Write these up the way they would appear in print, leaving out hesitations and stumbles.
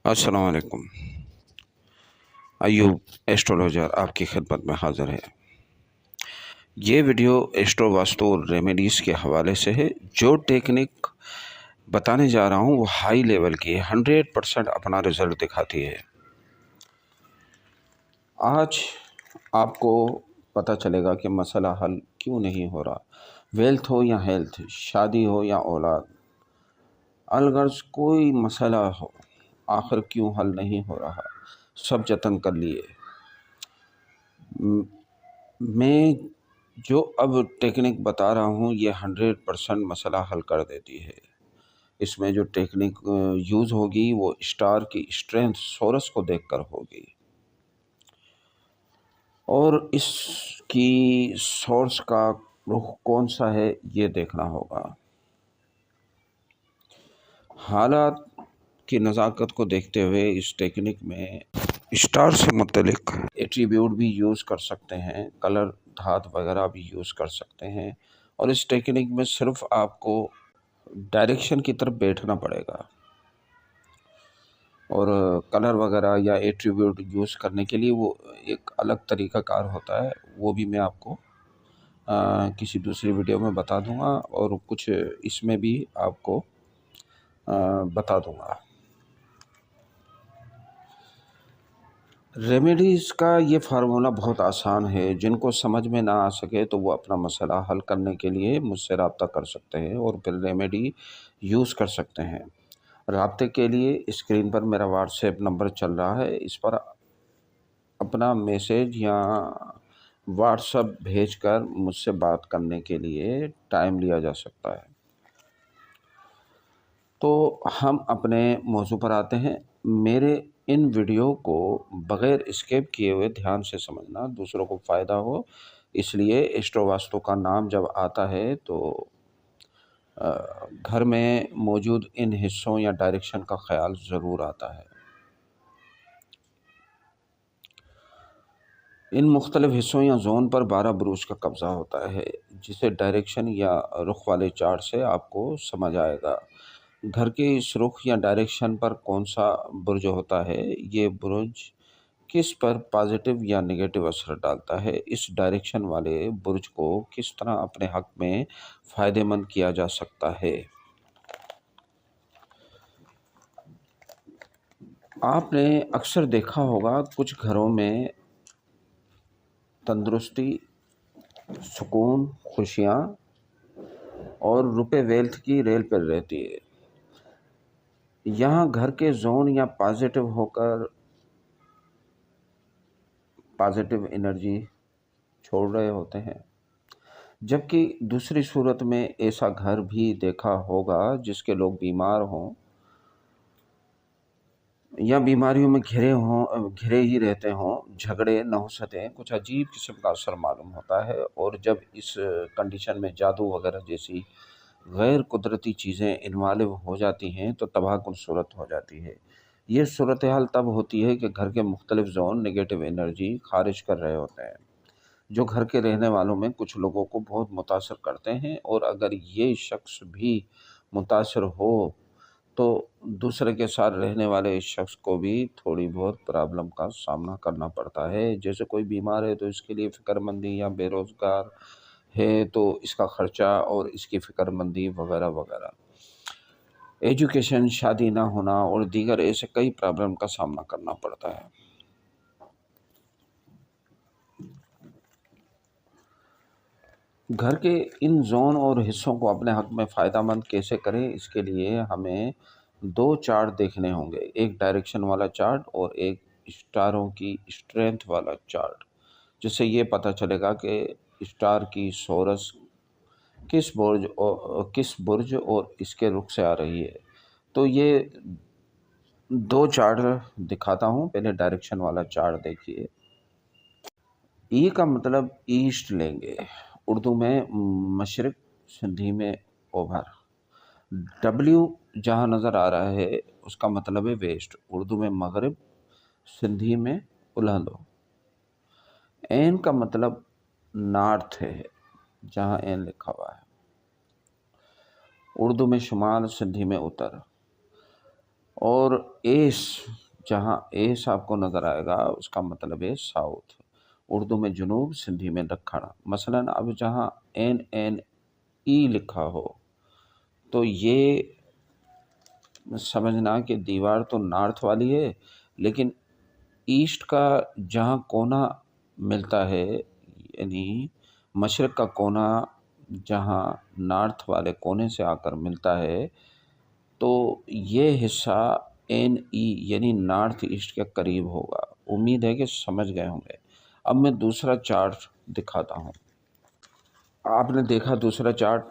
अस्सलाम वालेकुम। अयूब एस्ट्रोलॉजर आपकी खिदमत में हाज़िर है। ये वीडियो एस्ट्रो वास्तु रेमेडीज़ के हवाले से है। जो टेक्निक बताने जा रहा हूँ वो हाई लेवल की है, 100% अपना रिज़ल्ट दिखाती है। आज आपको पता चलेगा कि मसला हल क्यों नहीं हो रहा। वेल्थ हो या हेल्थ, शादी हो या औलाद, अलगर्ज कोई मसला हो, आखिर क्यों हल नहीं हो रहा। सब जतन कर लिए। मैं जो अब टेक्निक बता रहा हूँ ये 100% मसला हल कर देती है। इसमें जो टेक्निक यूज़ होगी वो स्टार की स्ट्रेंथ सोरस को देखकर होगी और इसकी सोर्स का रुख कौन सा है ये देखना होगा। हालात की नज़ाकत को देखते हुए इस टेक्निक में स्टार से मुतलिक एट्रीब्यूट भी यूज़ कर सकते हैं, कलर धात वगैरह भी यूज़ कर सकते हैं। और इस टेक्निक में सिर्फ आपको डायरेक्शन की तरफ बैठना पड़ेगा और कलर वगैरह या एट्रीब्यूट यूज़ करने के लिए वो एक अलग तरीका कार होता है। वो भी मैं आपको किसी दूसरी वीडियो में बता दूंगा और कुछ इसमें भी आपको बता दूंगा। रेमेडीज़ का ये फार्मूला बहुत आसान है। जिनको समझ में ना आ सके तो वो अपना मसला हल करने के लिए मुझसे रब्ता कर सकते हैं और फिर रेमेडी यूज़ कर सकते हैं। राब्ते के लिए स्क्रीन पर मेरा व्हाट्सएप नंबर चल रहा है, इस पर अपना मैसेज या व्हाट्सएप भेजकर मुझसे बात करने के लिए टाइम लिया जा सकता है। तो हम अपने मौजू पर आते हैं। मेरे इन वीडियो को बग़ैर स्किप किए हुए ध्यान से समझना, दूसरों को फ़ायदा हो। इसलिए एस्ट्रो वास्तु का नाम जब आता है तो घर में मौजूद इन हिस्सों या डायरेक्शन का ख्याल ज़रूर आता है। इन मुख्तलिफ़ हिस्सों या जोन पर 12 बुरुज का कब्ज़ा होता है, जिसे डायरेक्शन या रुख वाले चार्ट से आपको समझ आएगा। घर के इस रुख या डायरेक्शन पर कौन सा बुर्ज होता है, ये बुर्ज किस पर पॉजिटिव या नेगेटिव असर डालता है, इस डायरेक्शन वाले बुर्ज को किस तरह अपने हक में फ़ायदेमंद किया जा सकता है। आपने अक्सर देखा होगा कुछ घरों में तंदुरुस्ती, सुकून, खुशियाँ और रुपए वेल्थ की रेल पर रहती है। यहाँ घर के जोन या पॉजिटिव एनर्जी छोड़ रहे होते हैं। जबकि दूसरी सूरत में ऐसा घर भी देखा होगा जिसके लोग बीमार हों या बीमारियों में घिरे ही रहते हों, झगड़े, नहुसतें, कुछ अजीब किस्म का असर मालूम होता है। और जब इस कंडीशन में जादू वगैरह जैसी गैर कुदरती चीज़ें इन्वॉल्व हो जाती हैं तो तबाहकुन सूरत हो जाती है। ये सूरत हाल तब होती है कि घर के मुख्तलिफ जोन नेगेटिव एनर्जी खारिज कर रहे होते हैं, जो घर के रहने वालों में कुछ लोगों को बहुत मुतासर करते हैं। और अगर ये शख्स भी मुतासर हो तो दूसरे के साथ रहने वाले इस शख्स को भी थोड़ी बहुत प्रॉब्लम का सामना करना पड़ता है। जैसे कोई बीमार है तो इसके लिए फ़िक्रमंदी, या बेरोज़गार है तो इसका ख़र्चा और इसकी फ़िक्रमंदी वगैरह वगैरह। एजुकेशन, शादी ना होना और दीगर ऐसे कई प्रॉब्लम का सामना करना पड़ता है। घर के इन जोन और हिस्सों को अपने हक में फ़ायदेमंद कैसे करें, इसके लिए हमें 2 चार्ट देखने होंगे, एक डायरेक्शन वाला चार्ट और एक स्टारों की स्ट्रेंथ वाला चार्ट, जिससे ये पता चलेगा कि स्टार की सोरस किस बुर्ज और इसके रुख से आ रही है। तो ये 2 चार्ट दिखाता हूँ। पहले डायरेक्शन वाला चार्ट देखिए। ई का मतलब ईस्ट लेंगे, उर्दू में मशरिक़, सिंधी में ओभर। डब्ल्यू जहाँ नज़र आ रहा है उसका मतलब है वेस्ट, उर्दू में मगरिब, सिंधी में उल्हंदो। एन का मतलब नॉर्थ है, जहाँ एन लिखा हुआ है, उर्दू में शुमाल, सिंधी में उत्तर। और एस, जहाँ एस आपको नज़र आएगा उसका मतलब है साउथ, उर्दू में जुनूब, सिंधी में दक्षिण। मसलन अब जहाँ NNE लिखा हो तो ये समझना कि दीवार तो नॉर्थ वाली है, लेकिन ईस्ट का जहाँ कोना मिलता है, यानी मशरक़ का कोना जहाँ नॉर्थ वाले कोने से आकर मिलता है, तो ये हिस्सा NE यानी नॉर्थ ईस्ट के करीब होगा। उम्मीद है कि समझ गए होंगे। अब मैं दूसरा चार्ट दिखाता हूँ। आपने देखा दूसरा चार्ट,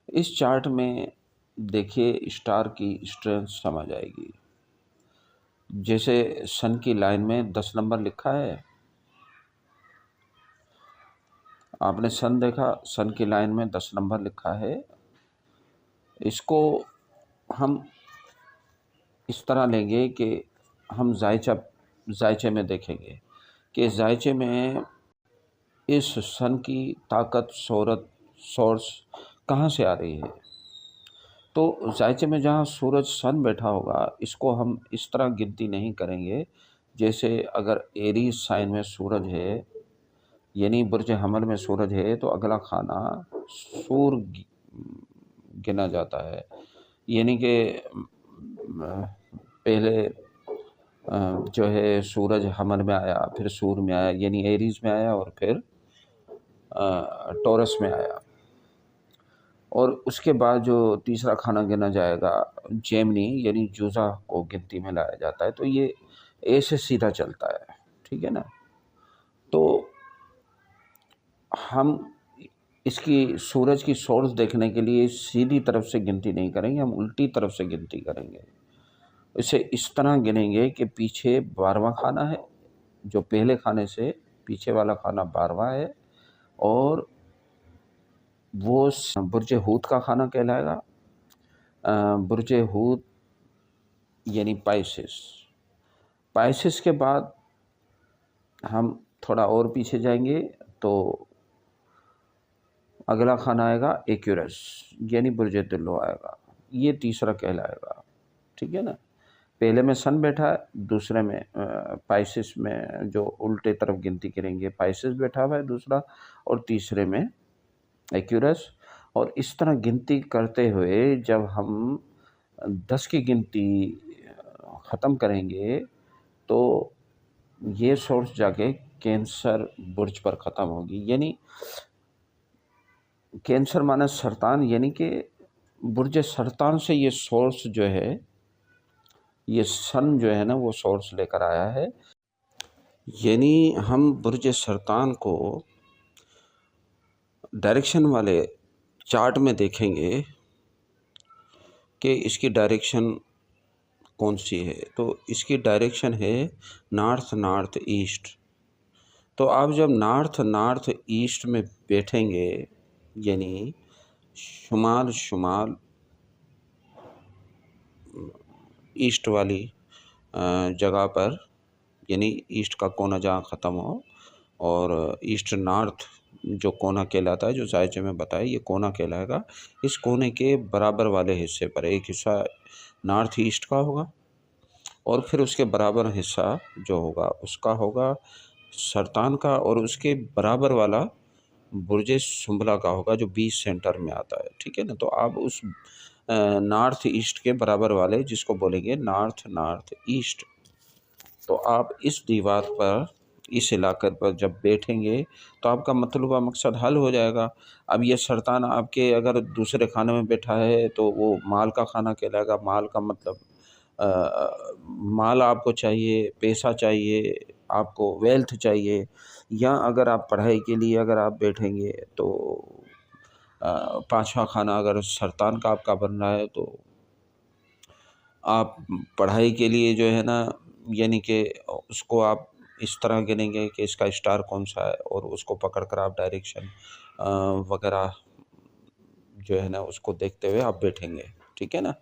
इस चार्ट में देखिए स्टार की स्ट्रेंथ समझ आएगी। जैसे सन की लाइन में 10 नंबर लिखा है, आपने सन देखा, सन की लाइन में 10 नंबर लिखा है। इसको हम इस तरह लेंगे कि हम जायचे में देखेंगे कि जायचे में इस सन की ताकत, सोर्स कहाँ से आ रही है। तो जायचे में जहाँ सूरज सन बैठा होगा, इसको हम इस तरह गिनती नहीं करेंगे। जैसे अगर एरीज साइन में सूरज है, यानी बुर्ज हमल में सूरज है, तो अगला खाना सूर गिना जाता है। यानी कि पहले जो है सूरज हमल में आया, फिर सूर में आया, यानी एरीज में आया, और फिर टॉरस में आया। और उसके बाद जो तीसरा खाना गिना जाएगा जेमिनी यानी जूजा को गिनती में लाया जाता है। तो ये ऐसे सीधा चलता है, ठीक है ना। तो हम इसकी सूरज की सोर्स देखने के लिए सीधी तरफ से गिनती नहीं करेंगे, हम उल्टी तरफ से गिनती करेंगे। इसे इस तरह गिनेंगे कि पीछे 12वां खाना है, जो पहले खाने से पीछे वाला खाना 12वां है, और वो बुर्ज हूत का खाना कहलाएगा। बुर्ज हूत यानी पाइसिस के बाद हम थोड़ा और पीछे जाएंगे तो अगला खाना आएगा एक्यूरस यानी बुर्ज तुल्लो आएगा। ये तीसरा कहलाएगा, ठीक है ना। पहले में सन बैठा है, दूसरे में पाइसिस में जो उल्टे तरफ गिनती करेंगे पाइसिस बैठा हुआ है दूसरा, और तीसरे में एक्यूरस। और इस तरह गिनती करते हुए जब हम 10 की गिनती ख़त्म करेंगे तो ये सोर्स जाके कैंसर बुर्ज पर ख़त्म होगी। यानी कैंसर माना सरतान, यानी कि बुर्ज सरतान से ये सोर्स जो है, ये सन जो है ना, वो सोर्स लेकर आया है। यानी हम बुर्ज सरतान को डायरेक्शन वाले चार्ट में देखेंगे कि इसकी डायरेक्शन कौन सी है। तो इसकी डायरेक्शन है नॉर्थ ईस्ट। तो आप जब नॉर्थ ईस्ट में बैठेंगे, यानी शुमाल ईस्ट वाली जगह पर, यानी ईस्ट का कोना जहाँ ख़त्म हो, और ईस्ट नॉर्थ जो कोना कहलाता है, जो जायचे में बताया, ये कोना कहलाएगा। इस कोने के बराबर वाले हिस्से पर एक हिस्सा नॉर्थ ईस्ट का होगा, और फिर उसके बराबर हिस्सा जो होगा उसका होगा सरतान का, और उसके बराबर वाला बुर्ज सुंबला का होगा जो बीच सेंटर में आता है, ठीक है ना। तो आप उस नॉर्थ ईस्ट के बराबर वाले जिसको बोलेंगे नॉर्थ ईस्ट, तो आप इस दीवार पर, इस इलाके पर जब बैठेंगे तो आपका मतलूबा मकसद हल हो जाएगा। अब ये सरतान आपके अगर दूसरे खाने में बैठा है तो वो माल का खाना कहलाएगा। माल का मतलब माल आपको चाहिए, पैसा चाहिए, आपको वेल्थ चाहिए। या अगर आप पढ़ाई के लिए अगर आप बैठेंगे तो 5वां खाना अगर सरतान का आपका बन रहा है तो आप पढ़ाई के लिए जो है ना, यानी कि उसको आप इस तरह गिनेंगे कि इसका स्टार कौन सा है, और उसको पकड़ कर आप डायरेक्शन वगैरह जो है ना उसको देखते हुए आप बैठेंगे, ठीक है ना।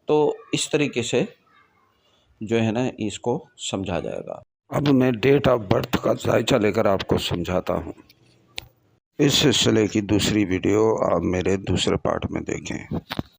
तो इस तरीके से जो है ना इसको समझा जाएगा। अब मैं डेट ऑफ बर्थ का जायचा लेकर आपको समझाता हूँ। इस सिलसिले की दूसरी वीडियो आप मेरे दूसरे पार्ट में देखें।